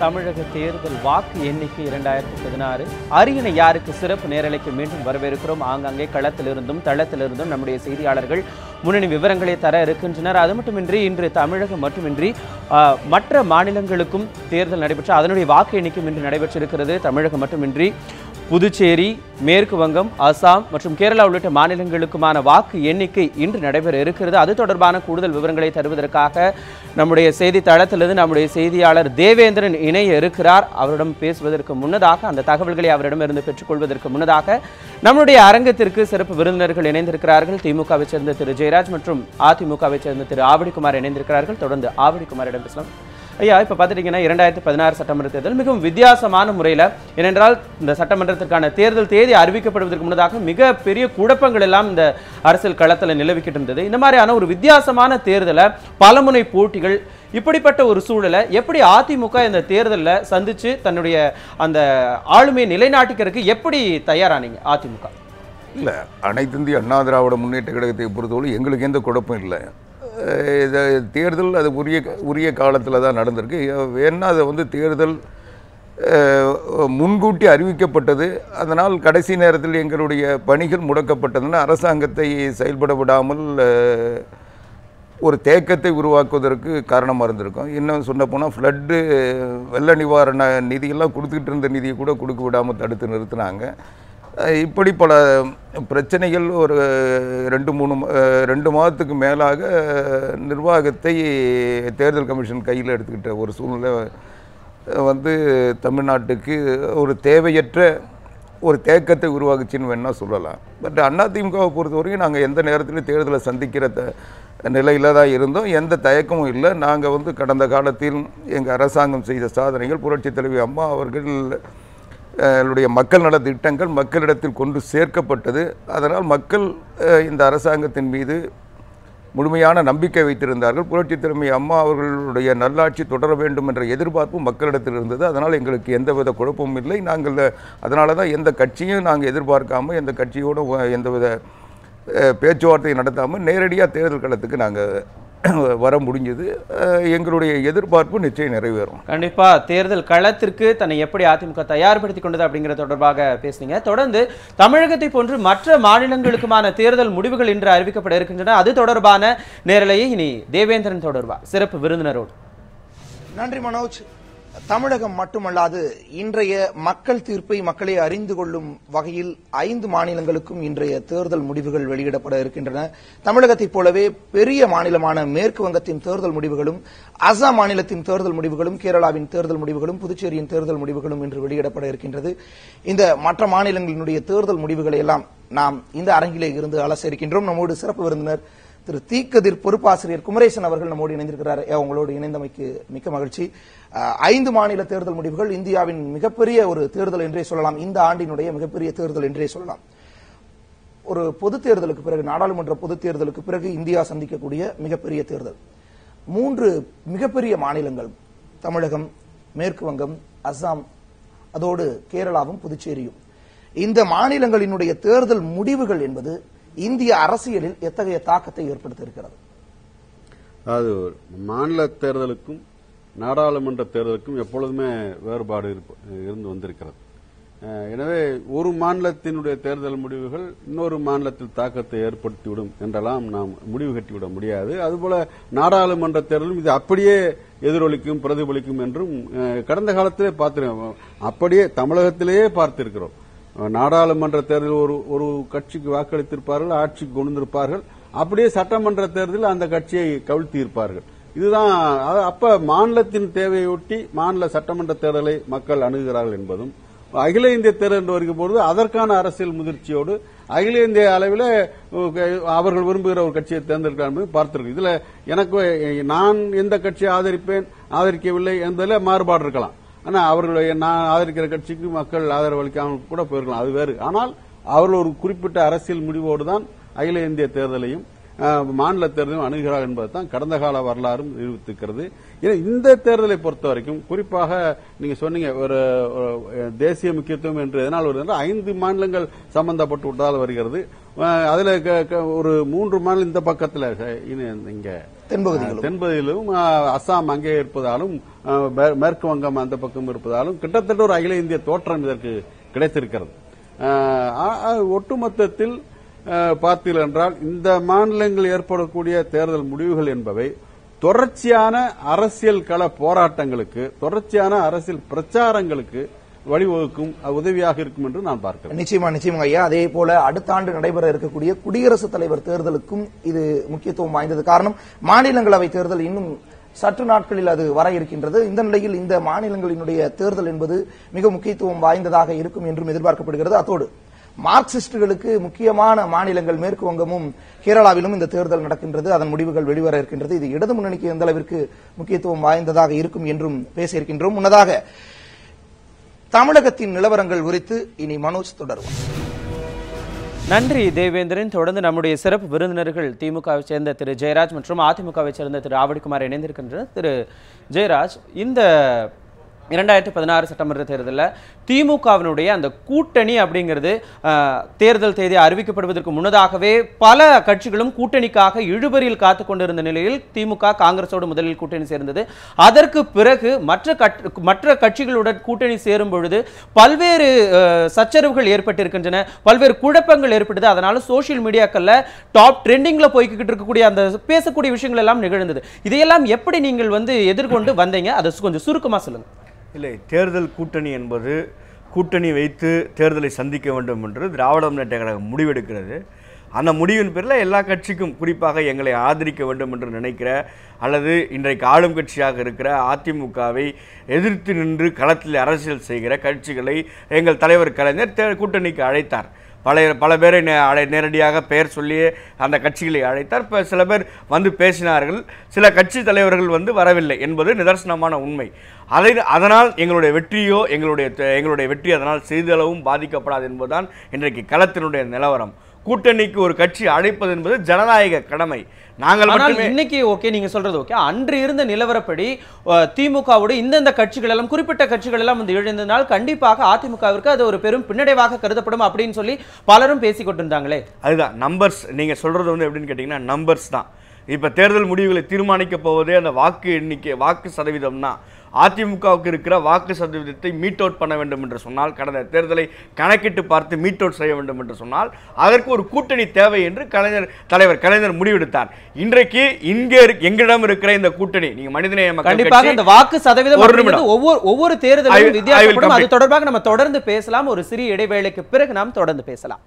தமிழக தேர்தல் வாக்கு எண்ணிக்கை 2016 அரியணை யாருக்கு சிறப்பு நேரலைக்கு மீண்டும் வரவேற்கிறோம். ஆங்காங்கே களத்திலிருந்தும் தளத்திலிருந்தும் நம்முடைய செய்தியாளர்கள் முன்னணி விவரங்களை தர இருக்கின்றனர். அது மட்டுமின்றி இன்று தமிழகம் மட்டுமின்றி மற்ற மாநிலங்களுக்கும் தேர்தல் நடைபெற்ற அதனுடைய வாக்கு எண்ணிக்கை இன்று நடைபெற்றிருக்கிறது. தமிழகம் மட்டுமின்றி புதுச்சேரி, மேற்கு வங்கம், அசாம் மற்றும் கேரளா உள்ளிட்ட மாநிலங்களுக்குமான வாக்கு எண்ணிக்கை இன்று நடைபெற இருக்கிறது. அது தொடர்பான கூடுதல் விவரங்களை தருவதற்காக நம்முடைய செய்தி தளத்திலிருந்து நம்முடைய செய்தியாளர் தேவேந்திரன் இணைய இருக்கிறார். அவரிடம் பேசுவதற்கு முன்னதாக, அந்த தகவல்களை அவரிடமிருந்து பெற்றுக்கொள்வதற்கு முன்னதாக நம்முடைய அரங்கத்திற்கு சிறப்பு விருந்தினர்கள் இணைந்திருக்கிறார்கள். திமுகவை சேர்ந்த திரு ஜெயராஜ் மற்றும் அதிமுகவை சேர்ந்த திரு ஆவடிக்குமார் இணைந்திருக்கிறார்கள். தொடர்ந்து ஆவடிக்குமாரிடம் பேசலாம். ஐயா, இப்போ பார்த்துட்டீங்கன்னா 2016 சட்டமன்ற தேர்தல் மிகவும் வித்தியாசமான முறையில், ஏனென்றால் இந்த சட்டமன்றத்திற்கான தேர்தல் தேதி அறிவிக்கப்படுவதற்கு முன்னதாக மிக பெரிய குழப்பங்கள் எல்லாம் இந்த அரசியல் களத்தில் நிலவிக்கிட்டு இருந்தது. இந்த மாதிரியான ஒரு வித்தியாசமான தேர்தலை, பலமுனை போட்டிகள், இப்படிப்பட்ட ஒரு சூழலை எப்படி அதிமுக இந்த தேர்தலில் சந்திச்சு தன்னுடைய அந்த ஆளுமையை நிலைநாட்டிக்கிறதுக்கு எப்படி தயாரானீங்க அதிமுக? இல்லை, அனைத்து இந்திய அண்ணா திராவிட முன்னேற்ற கழகத்தை பொறுத்தவரை எங்களுக்கு எந்த குழப்பம் இல்லை. தேர்தல் அது உரிய காலத்தில் தான் நடந்திருக்கு. வேணா அதை தேர்தல் முன்கூட்டி அறிவிக்கப்பட்டது. அதனால் கடைசி நேரத்தில் எங்களுடைய பணிகள் முடக்கப்பட்டதுன்னா அரசாங்கத்தை செயல்பட விடாமல் ஒரு தேக்கத்தை உருவாக்குவதற்கு காரணமாக இருந்திருக்கும். இன்னும் சொன்ன போனால் ஃப்ளட்டு வெள்ள நிவாரண நிதியெல்லாம் கொடுத்துக்கிட்டு இருந்த நிதியை கூட கொடுக்க விடாமல் தடுத்து நிறுத்தினாங்க. இப்படி பல பிரச்சனைகள் ஒரு 2 மாதத்துக்கு மேலாக நிர்வாகத்தை தேர்தல் கமிஷன் கையில் எடுத்துக்கிட்ட ஒரு சூழ்நிலை தமிழ்நாட்டுக்கு ஒரு தேவையற்ற ஒரு தேக்கத்தை உருவாக்குச்சின்னு வேணால் சொல்லலாம். பட் அதிமுகவை பொறுத்தவரைக்கும் நாங்கள் எந்த நேரத்திலும் தேர்தலை சந்திக்கிற நிலையில் தான் இருந்தோம். எந்த தயக்கமும் இல்லை. நாங்கள் கடந்த காலத்தில் எங்கள் அரசாங்கம் செய்த சாதனைகள், புரட்சித் தலைவி அம்மா அவர்கள் மக்கள் நல திட்டங்கள் மக்களிடத்தில் கொண்டு சேர்க்கப்பட்டது. அதனால் மக்கள் இந்த அரசாங்கத்தின் மீது முழுமையான நம்பிக்கை வைத்திருந்தார்கள். புரட்சித் தலைவி அம்மா அவர்களுடைய நல்லாட்சி தொடர வேண்டும் என்ற எதிர்பார்ப்பு மக்களிடத்தில் இருந்தது. அதனால் எங்களுக்கு எந்தவித குழப்பமும் இல்லை. நாங்கள் அதனால தான் எந்த கட்சியும் நாங்கள் எதிர்பார்க்காமல், எந்த கட்சியோடு எந்தவித பேச்சுவார்த்தை நடத்தாமல் நேரடியாக தேர்தல் களத்துக்கு நாங்கள் வர முடிஞ்சது. எங்களுடைய எதிர்பார்ப்பு நிச்சயம் நிறைவேறும். கண்டிப்பா தேர்தல் களத்திற்கு தன்னை எப்படி அதிமுக தயார்படுத்திக் கொண்டது அப்படிங்கிற தொடர்பாக பேசுனீங்க. தொடர்ந்து தமிழகத்தை போன்று மற்ற மாநிலங்களுக்குமான தேர்தல் முடிவுகள் இன்று அறிவிக்கப்பட இருக்கின்றன. அது தொடர்பான நேரலையை இனி தேவேந்திரன் தொடர்பா சிறப்பு விருந்தினரோடு. நன்றி மனோஜ். தமிழகம் மட்டுமல்லாது இன்றைய மக்கள் தீர்ப்பை மக்களே அறிந்து கொள்ளும் வகையில் 5 மாநிலங்களுக்கும் இன்றைய தேர்தல் முடிவுகள் வெளியிடப்பட இருக்கின்றன. தமிழகத்தைப் போலவே பெரிய மாநிலமான மேற்கு வங்கத்தின் தேர்தல் முடிவுகளும், அசாம் மாநிலத்தின் தேர்தல் முடிவுகளும், கேரளாவின் தேர்தல் முடிவுகளும், புதுச்சேரியின் தேர்தல் முடிவுகளும் இன்று வெளியிடப்பட இருக்கின்றது. இந்த மற்ற மாநிலங்களினுடைய தேர்தல் முடிவுகளை எல்லாம் நாம் இந்த அரங்கிலே இருந்து அலச இருக்கின்றோம். நம்மோடு சிறப்பு விருந்தினர் திரு தீக்கதிர் பொறுப்பாசிரியர் குமரேசன் அவர்கள் நம்மோடு இணைந்திருக்கிறார். உங்களோடு இணைந்தமைக்கு மிக்க மகிழ்ச்சி. 5 மாநில தேர்தல் முடிவுகள் இந்தியாவின் மிகப்பெரிய ஒரு தேர்தல் என்றே சொல்லலாம். இந்த ஆண்டினுடைய மிகப்பெரிய தேர்தல் என்றே சொல்லலாம். ஒரு பொது தேர்தலுக்கு பிறகு, நாடாளுமன்ற பொது தேர்தலுக்கு பிறகு இந்தியா சந்திக்கக்கூடிய மிகப்பெரிய தேர்தல். 3 மிகப்பெரிய மாநிலங்கள், தமிழகம், மேற்கு வங்கம், அசாம், அதோடு கேரளாவும் புதுச்சேரியும். இந்த மாநிலங்களினுடைய தேர்தல் முடிவுகள் என்பது இந்திய அரசியலில் எத்தகைய தாக்கத்தை ஏற்படுத்த இருக்கிறது? அது மாநில தேர்தலுக்கும் நாடாளுமன்ற தேர்தலுக்கும் எப்பொழுதுமே வேறுபாடு இருந்து வந்திருக்கிறது. எனவே ஒரு மாநிலத்தினுடைய தேர்தல் முடிவுகள் இன்னொரு மாநிலத்தில் தாக்கத்தை ஏற்படுத்திவிடும் என்றெல்லாம் நாம் முடிவு கட்டிவிட முடியாது. அதுபோல நாடாளுமன்ற தேர்தலும் இது அப்படியே எதிரொலிக்கும், பிரதிபலிக்கும் என்றும் கடந்த காலத்திலே பார்த்திருக்கோம். அப்படியே தமிழகத்திலேயே பார்த்திருக்கிறோம். நாடாளுமன்ற தேர்தலில் ஒரு கட்சிக்கு வாக்களித்திருப்பார்கள், ஆட்சிக்கு கொண்டிருப்பார்கள். அப்படியே சட்டமன்ற தேர்தலில் அந்த கட்சியை கவிழ்த்தி இருப்பார்கள். இதுதான். அப்ப மாநிலத்தின் தேவையொட்டி மாநில சட்டமன்ற தேர்தலை மக்கள் அணுகுகிறார்கள் என்பதும், அகில இந்திய தேர்தல் என்று வரும்போது அதற்கான அரசியல் முதிர்ச்சியோடு அகில இந்திய அளவில் அவர்கள் விரும்புகிற ஒரு கட்சியை தேர்ந்தெடுக்கிறார் என்பதை பார்த்திருக்கோம். இதுல எனக்கு நான் எந்த கட்சியை ஆதரிப்பேன், ஆதரிக்கவில்லை என்பதில் மாறுபாடு இருக்கலாம். ஆனா அவர்களுடைய நான் ஆதரிக்கிற கட்சிக்கு மக்கள் ஆதரவு அளிக்காமல் கூட போயிருக்கலாம், அது வேறு. ஆனால் அவர்கள் ஒரு குறிப்பிட்ட அரசியல் முடிவோடு தான் அகில இந்திய தேர்தலையும் மாநில தேர்தலையும் அணுகிறார் என்பதுதான் கடந்த கால வரலாறும் நிரூபித்திருக்கிறது. இந்த தேர்தலை பொறுத்த வரைக்கும் குறிப்பாக நீங்க சொன்னீங்க ஒரு தேசிய முக்கியத்துவம் என்று எதனால் வருது என்றால் 5 மாநிலங்கள் சம்பந்தப்பட்டு விட்டதால் வருகிறது. அதுல ஒரு 3 மாநிலம் இந்த பக்கத்தில் இங்க தென்பகுதியிலும் அஸ்ஸாம் அங்கே இருப்பதாலும் மேற்கு வங்கம் அந்த பக்கம் இருப்பதாலும் கிட்டத்தட்ட ஒரு அகில இந்திய தோற்றம் இதற்கு கிடைத்திருக்கிறது. ஒட்டுமொத்தத்தில் பார்த்தீர்கள் என்றால் இந்த மாநிலங்களில் ஏற்படக்கூடிய தேர்தல் முடிவுகள் என்பவை தொடர்ச்சியான அரசியல் கள போராட்டங்களுக்கு, தொடர்ச்சியான அரசியல் பிரச்சாரங்களுக்கு வழிவகுக்கும், உதவியாக இருக்கும் என்று நான் பார்க்கிறேன். நிச்சயமா ஐயா. அதே போல அடுத்த ஆண்டு நடைபெற இருக்கக்கூடிய குடியரசுத் தலைவர் தேர்தலுக்கும் இது முக்கியத்துவம் வாய்ந்தது. காரணம், மாநிலங்களவை தேர்தல் இன்னும் சற்று நாட்களில் அது வர இருக்கின்றது. இந்த நிலையில் இந்த மாநிலங்களினுடைய தேர்தல் என்பது மிக முக்கியத்துவம் வாய்ந்ததாக இருக்கும் என்றும் எதிர்பார்க்கப்படுகிறது. அத்தோடு மார்க்சிஸ்டுகளுக்கு முக்கியமான மாநிலங்கள் மேற்கு வங்கமும் கேரளாவிலும் இந்த தேர்தல் நடக்கின்றது. அதன் முடிவுகள் வெளிவர இருக்கின்றது. இது இடது முன்னணிக்கு எந்த அளவிற்கு முக்கியத்துவம் வாய்ந்ததாக இருக்கும் என்றும் பேசியிருக்கின்றோம். முன்னதாக தமிழகத்தின் நிலவரங்கள் குறித்து இனி மனோஜ் தொடருவார். நன்றி தேவேந்திரன். தொடர்ந்து நம்முடைய சிறப்பு விருந்தினர்கள் திமுகவை சேர்ந்த திரு ஜெயராஜ் மற்றும் அதிமுகவை சேர்ந்த திரு ஆவடிக்குமார் இணைந்திருக்கின்றனர். திரு ஜெயராஜ், இந்த 2016 சட்டமன்ற தேர்தலில் திமுகவினுடைய அந்த கூட்டணி அப்படிங்கிறது தேர்தல் தேதி அறிவிக்கப்படுவதற்கு முன்னதாகவே பல கட்சிகளும் கூட்டணிக்காக இழுபறியில் காத்து கொண்டிருந்த நிலையில் திமுக காங்கிரஸோடு முதலில் கூட்டணி சேர்ந்தது. அதற்கு பிறகு மற்ற கட்சிகளுடன் கூட்டணி சேரும் பொழுது பல்வேறு சச்சரவுகள் ஏற்பட்டிருக்கின்றன, பல்வேறு குழப்பங்கள் ஏற்பட்டது. அதனால சோசியல் மீடியாக்கள்ல டாப் ட்ரெண்டிங்ல போய்கிட்டு இருக்கக்கூடிய அந்த பேசக்கூடிய விஷயங்கள் எல்லாம் நிகழ்ந்தது. இதையெல்லாம் எப்படி நீங்கள் எதிர்கொண்டு வந்தீங்க? அதை கொஞ்சம் சுருக்கமா சொல்லுங்க. இல்லை, தேர்தல் கூட்டணி என்பது கூட்டணி வைத்து தேர்தலை சந்திக்க வேண்டும் என்று திராவிட முன்னேற்ற கழகம் முடிவெடுக்கிறது. அந்த முடிவின் பேரில் எல்லா கட்சிக்கும், குறிப்பாக எங்களை ஆதரிக்க வேண்டும் என்று நினைக்கிற அல்லது இன்றைக்கு ஆளும் கட்சியாக இருக்கிற அதிமுகவை எதிர்த்து நின்று களத்தில் அரசியல் செய்கிற கட்சிகளை எங்கள் தலைவர் கலைஞர் கூட்டணிக்கு அழைத்தார். பல பேரை நேரடியாக பெயர் சொல்லியே அந்த கட்சிகளை அழைத்தார். இப்போ சில பேர் பேசினார்கள், சில கட்சி தலைவர்கள் வரவில்லை என்பது நிதர்சனமான உண்மை. அதனால் எங்களுடைய வெற்றியோ எங்களுடைய வெற்றி அதனால் சிறிதளவும் பாதிக்கப்படாது என்பதுதான் இன்றைக்கு களத்தினுடைய நிலவரம். கூட்டணிக்கு ஒரு கட்சி அழைப்பது என்பது ஜனநாயக கடமை. நாங்கள் இன்னைக்கு ஓகே, நீங்க சொல்றது ஓகே. அன்று இருந்த நிலவரப்படி திமுகவோட இந்த கட்சிகள் எல்லாம், குறிப்பிட்ட கட்சிகள் எல்லாம் இழந்ததால் கண்டிப்பாக அதிமுகவிற்கு அது ஒரு பெரும் பின்னடைவாக கருதப்படும் அப்படின்னு சொல்லி பலரும் பேசிக் கொண்டிருந்தாங்களே. அதுதான் நம்பர்ஸ். நீங்க சொல்றது எப்படின்னு கேட்டீங்கன்னா நம்பர்ஸ் தான். இப்ப தேர்தல் முடிவுகளை தீர்மானிக்க போவதே அந்த வாக்கு எண்ணிக்கை, வாக்கு சதவீதம் தான். அதிமுகவுக்கு இருக்கிற வாக்கு சதவீதத்தை மீட் அவுட் பண்ண வேண்டும் என்று சொன்னால், கடந்த தேர்தலை கணக்கிட்டு பார்த்து மீட் அவுட் செய்ய வேண்டும் என்று சொன்னால் அதற்கு ஒரு கூட்டணி தேவை என்று தலைவர் கலைஞர் முடிவெடுத்தார். இன்றைக்கு எங்களிடம் இருக்கிற இந்த கூட்டணி, நீங்க மனிதநேய மக்கள் இந்த வாக்கு சதவீதம் ஒவ்வொரு தேர்தலும் வித்தியாசப்படும். அது தொடர்பாக நம்ம தொடர்ந்து பேசலாம். ஒரு சிறிய இடைவேளைக்கு பிறகு நாம் தொடர்ந்து பேசலாம்.